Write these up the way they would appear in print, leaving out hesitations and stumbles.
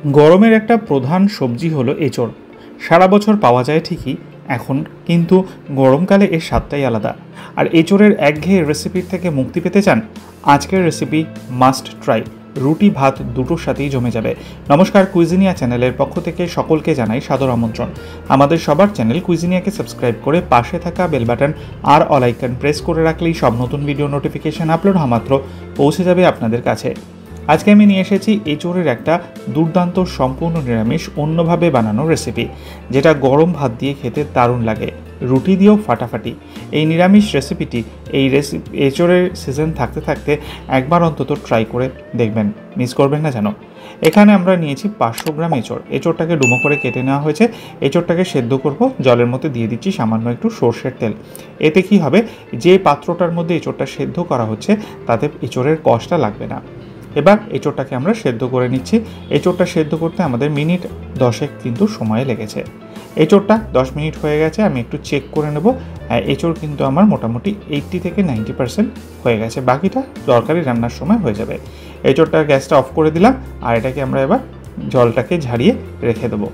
গরমের একটা প্রধান সবজি হলো এঁচোড়। সারা বছর পাওয়া যায় ঠিকই, এখন কিন্তু গরমকালে এর স্বাদটাই আলাদা। আর এঁচোড়ের একঘেয়ে রেসিপির থেকে মুক্তি পেতে চান, আজকের রেসিপি মাস্ট ট্রাই। রুটি ভাত দুটোর সাথেই জমে যাবে। নমস্কার, কুইজিনিয়া চ্যানেলের পক্ষ থেকে সকলকে জানাই সাদর আমন্ত্রণ। আমাদের সবার চ্যানেল কুইজিনিয়াকে সাবস্ক্রাইব করে পাশে থাকা বেল বাটন আর অল আইকন প্রেস করে রাখলেই সব নতুন ভিডিও নোটিফিকেশান আপলোড হওয়া মাত্র পৌঁছে যাবে আপনাদের কাছে। আজকে আমি নিয়ে এসেছি এঁচোড়ের একটা দুর্দান্ত সম্পূর্ণ নিরামিষ অন্যভাবে বানানো রেসিপি, যেটা গরম ভাত দিয়ে খেতে দারুণ লাগে, রুটি দিয়েও ফাটাফাটি। এই নিরামিষ রেসিপিটি এঁচোড়ের সিজন থাকতে থাকতে একবার অন্তত ট্রাই করে দেখবেন, মিস করবেন না যেন। এখানে আমরা নিয়েছি 500 গ্রাম এঁচোড়। এঁচোড়টাকে ডুমো করে কেটে নেওয়া হয়েছে। এঁচোড়টাকে সেদ্ধ করব, জলের মধ্যে দিয়ে দিচ্ছি সামান্য একটু সর্ষের তেল। এতে কি হবে, যে পাত্রটার মধ্যে এঁচোড়টা সেদ্ধ করা হচ্ছে তাতে এঁচোড়ের কষটা লাগবে না। এবার এঁচোড়টাকে আমরা সেদ্ধ করে নিচ্ছি। এঁচোড়টা সেদ্ধ করতে আমাদের মিনিট 10 কিন্তু সময় লেগেছে। এঁচোড়টা 10 মিনিট হয়ে গেছে, আমি একটু চেক করে নেব। এঁচোড় কিন্তু আমার মোটামুটি 80 থেকে 90% হয়ে গেছে, বাকিটা তরকারি রান্নার সময় হয়ে যাবে। এঁচোড়টার গ্যাসটা অফ করে দিলাম, আর এটাকে আমরা এবার জলটাকে ঝারিয়ে রেখে দেবো।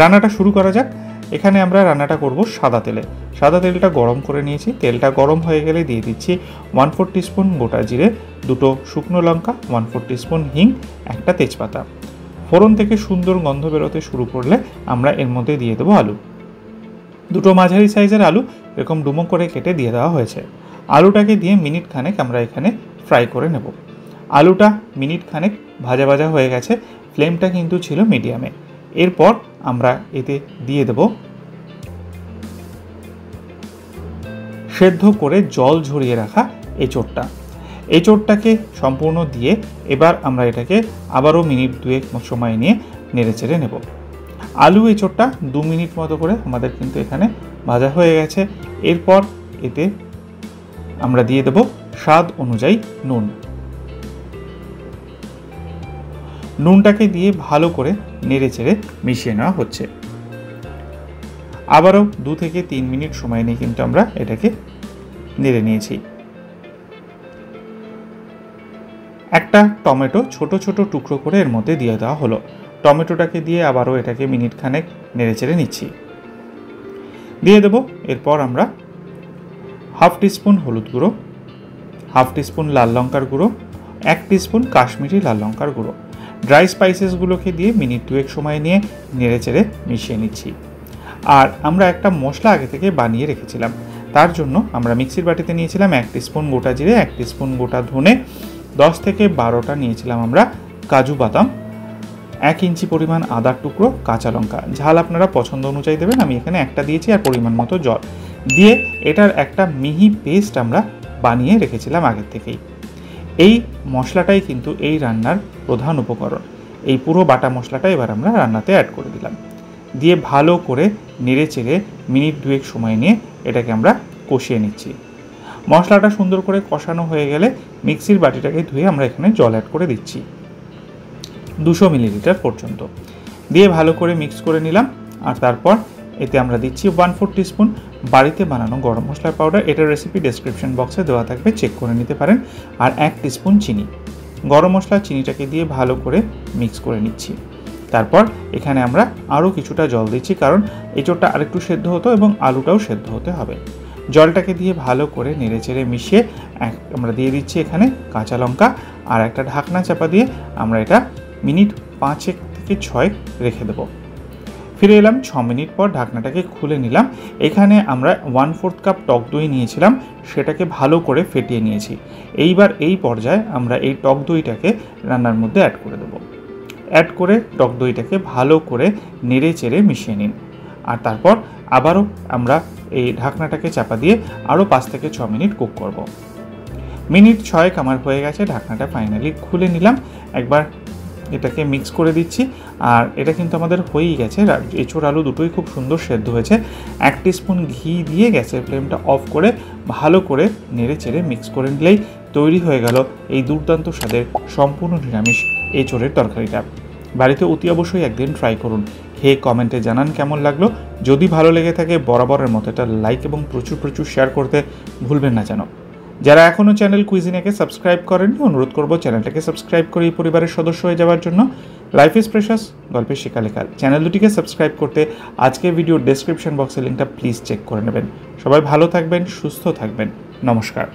রান্নাটা শুরু করা যাক। এখানে আমরা রান্নাটা করব সাদা তেলে। সাদা তেলটা গরম করে নিয়েছি। তেলটা গরম হয়ে গেলে দিয়ে দিচ্ছি 1/4 টিস্পুন গোটা জিরে, 2টো শুকনো লঙ্কা, 1/4 টিস্পুন হিং, একটা তেজপাতা। ফোড়ন থেকে সুন্দর গন্ধ বেরোতে শুরু করলে আমরা এর মধ্যে দিয়ে দেবো আলু। 2টো মাঝারি সাইজের আলু এরকম ডুমো করে কেটে দিয়ে দেওয়া হয়েছে। আলুটাকে দিয়ে মিনিট খানেক আমরা এখানে ফ্রাই করে নেব। আলুটা মিনিট খানেক ভাজা ভাজা হয়ে গেছে, ফ্লেমটা কিন্তু ছিল মিডিয়ামে। এরপর আমরা এতে দিয়ে দেব সেদ্ধ করে জল ঝরিয়ে রাখা এঁচোড়টা। এঁচোড়টাকে সম্পূর্ণ দিয়ে এবার আমরা এটাকে আবারও মিনিট 2 সময় নিয়ে নেড়েচেড়ে নেব। আলু এঁচোড়টা 2 মিনিট মতো করে আমাদের কিন্তু এখানে ভাজা হয়ে গেছে। এরপর এতে আমরা দিয়ে দেব স্বাদ অনুযায়ী নুন। নুনটাকে দিয়ে ভালো করে নেড়েচেড়ে মিশিয়ে নেওয়া হচ্ছে। আবারও 2 থেকে 3 মিনিট সময় নিয়ে কিন্তু আমরা এটাকে নেড়ে নিয়েছি। একটা টমেটো ছোট ছোট টুকরো করে এর মধ্যে দিয়ে দেওয়া হলো। টমেটোটাকে দিয়ে আবারও এটাকে মিনিট খানেক নেড়েচেড়ে নিচ্ছি। দিয়ে দেব এরপর আমরা 1/2 টিস্পুন হলুদ গুঁড়ো, 1/2 টিস্পুন লাল লঙ্কার গুঁড়ো, 1 টিস্পুন কাশ্মীরি লাল লঙ্কার গুঁড়ো। ড্রাই স্পাইসেসগুলোকে দিয়ে মিনিট 2 সময় নিয়ে নেড়েচেড়ে মিশিয়ে নিচ্ছি। আর আমরা একটা মশলা আগে থেকে বানিয়ে রেখেছিলাম, তার জন্য আমরা মিক্সির বাটিতে নিয়েছিলাম 1 টিস্পুন গোটা জিরে, 1 টিস্পুন গোটা ধনে, 10 থেকে 12টা নিয়েছিলাম আমরা কাজু বাদাম, 1 ইঞ্চি পরিমাণ আদার টুকরো, কাঁচা লঙ্কা। ঝাল আপনারা পছন্দ অনুযায়ী দেবেন, আমি এখানে একটা দিয়েছি, আর পরিমাণ মতো জল দিয়ে এটার একটা মিহি পেস্ট আমরা বানিয়ে রেখেছিলাম আগের থেকেই। এই মশলাটাই কিন্তু এই রান্নার প্রধান উপকরণ। এই পুরো বাটা মশলাটা এবার আমরা রান্নাতে অ্যাড করে দিলাম, দিয়ে ভালো করে নেড়েচেড়ে মিনিট 2 সময় নিয়ে এটাকে আমরা কষিয়ে নিচ্ছি। মশলাটা সুন্দর করে কষানো হয়ে গেলে মিক্সির বাটিটাকে ধুয়ে আমরা এখানে জল অ্যাড করে দিচ্ছি 200 মিলিলিটার পর্যন্ত, দিয়ে ভালো করে মিক্স করে নিলাম। আর তারপর এতে আমরা দিচ্ছি 1/4 টিস্পুন বাড়িতে বানানো গরম মশলার পাউডার। এটার রেসিপি ডেসক্রিপশন বক্সে দেওয়া থাকবে, চেক করে নিতে পারেন। আর 1 টিস্পুন চিনি। গরম মশলা চিনিটাকে দিয়ে ভালো করে মিক্স করে নিচ্ছি। তারপর এখানে আমরা আরও কিছুটা জল দিচ্ছি, কারণ এঁচোড়টা আরেকটু সেদ্ধ হতো এবং আলুটাও সেদ্ধ হতে হবে। জলটাকে দিয়ে ভালো করে নেড়েচেড়ে মিশিয়ে আমরা দিয়ে দিচ্ছি এখানে কাঁচা লঙ্কা, আর একটা ঢাকনা চাপা দিয়ে আমরা এটা মিনিট 5 থেকে 6 রেখে দেবো। ফিরে এলাম 6 মিনিট পর, ঢাকনাটাকে খুলে নিলাম। এখানে আমরা 1/4 কাপ টক দই নিয়েছিলাম, সেটাকে ভালো করে ফেটিয়ে নিয়েছি। এইবার এই পর্যায়ে আমরা এই টক দইটাকে রান্নার মধ্যে অ্যাড করে দেবো। অ্যাড করে টক দইটাকে ভালো করে নেড়ে চেড়ে মিশিয়ে নিন। আর তারপর আবারও আমরা এই ঢাকনাটাকে চাপা দিয়ে আরও 5 থেকে 6 মিনিট কুক করব। মিনিট 6 আমার হয়ে গেছে, ঢাকনাটা ফাইনালি খুলে নিলাম। একবার এটাকে মিক্স করে দিচ্ছি, আর এটা কিন্তু আমাদের হয়েই গেছে। এঁচোড় আলু দুটোই খুব সুন্দর সেদ্ধ হয়েছে। 1 টিস্পুন ঘি দিয়ে গ্যাসের ফ্লেমটা অফ করে ভালো করে নেড়ে চেড়ে মিক্স করে নিলেই তৈরি হয়ে গেল এই দুর্দান্ত স্বাদের সম্পূর্ণ নিরামিষ এঁচোড়ের তরকারিটা। বাড়িতে অতি অবশ্যই একদিন ট্রাই করুন, খেয়ে কমেন্টে জানান কেমন লাগলো। যদি ভালো লেগে থাকে বরাবরের মতো এটা লাইক এবং প্রচুর শেয়ার করতে ভুলবেন না যেন। যারা এখনও চ্যানেল কুইজিনিয়াকে সাবস্ক্রাইব করেননি, অনুরোধ করব চ্যানেলটাকে সাবস্ক্রাইব করে এই পরিবারের সদস্য হয়ে যাওয়ার জন্য। লাইফ ইজ প্রেশাস গল্পের শিকালেখাল চ্যানেল দুটিকে সাবস্ক্রাইব করতে আজকের ভিডিওর ডেসক্রিপশন বক্সের লিঙ্কটা প্লিজ চেক করে নেবেন। সবাই ভালো থাকবেন, সুস্থ থাকবেন। নমস্কার।